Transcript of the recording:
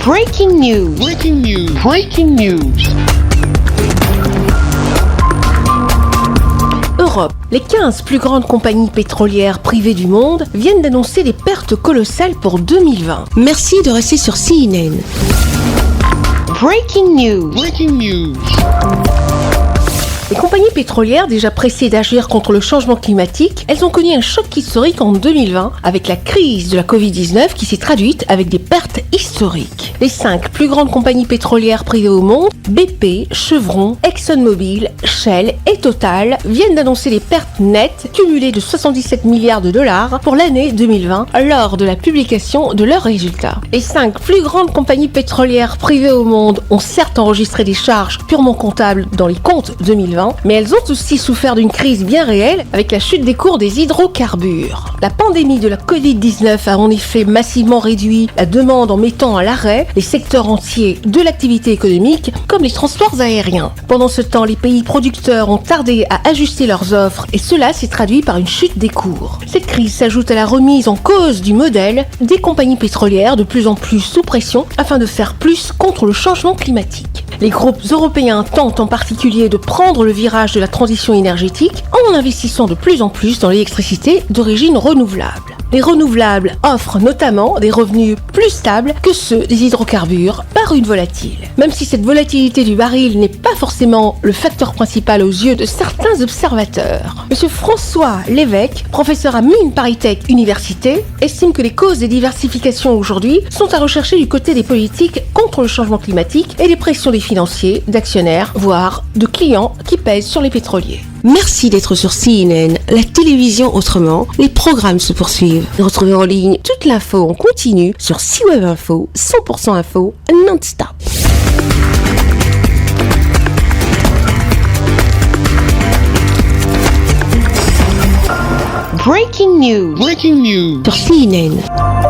Breaking news. Breaking news. Breaking news. Europe. Les 15 plus grandes compagnies pétrolières privées du monde viennent d'annoncer des pertes colossales pour 2020. Merci de rester sur CNN. Breaking news. Breaking news. Les compagnies pétrolières, déjà pressées d'agir contre le changement climatique, elles ont connu un choc historique en 2020 avec la crise de la Covid-19 qui s'est traduite avec des pertes historiques. Les 5 plus grandes compagnies pétrolières privées au monde, BP, Chevron, ExxonMobil, Shell et Total, viennent d'annoncer des pertes nettes cumulées de 77 milliards de dollars pour l'année 2020 lors de la publication de leurs résultats. Les 5 plus grandes compagnies pétrolières privées au monde ont certes enregistré des charges purement comptables dans les comptes 2020, mais elles ont aussi souffert d'une crise bien réelle avec la chute des cours des hydrocarbures. La pandémie de la Covid-19 a en effet massivement réduit la demande en mettant à l'arrêt les secteurs entiers de l'activité économique comme les transports aériens. Pendant ce temps, les pays producteurs ont tardé à ajuster leurs offres et cela s'est traduit par une chute des cours. Cette crise s'ajoute à la remise en cause du modèle des compagnies pétrolières de plus en plus sous pression afin de faire plus contre le changement climatique. Les groupes européens tentent en particulier de prendre le virage de la transition énergétique en investissant de plus en plus dans l'électricité d'origine renouvelable. Les renouvelables offrent notamment des revenus plus stables que ceux des hydrocarbures par une volatile. Même si cette volatilité du baril n'est pas forcément le facteur principal aux yeux de certains observateurs. Monsieur François Lévesque, professeur à Mines ParisTech Université, estime que les causes des diversifications aujourd'hui sont à rechercher du côté des politiques contre le changement climatique et des pressions des financiers, d'actionnaires, voire de clients qui pèsent sur les pétroliers. Merci d'être sur CNN, la télévision autrement. Les programmes se poursuivent. Retrouvez en ligne toute l'info en continu sur C-Web Info, 100% info, non-stop. Breaking news. Breaking news. Sur CNN.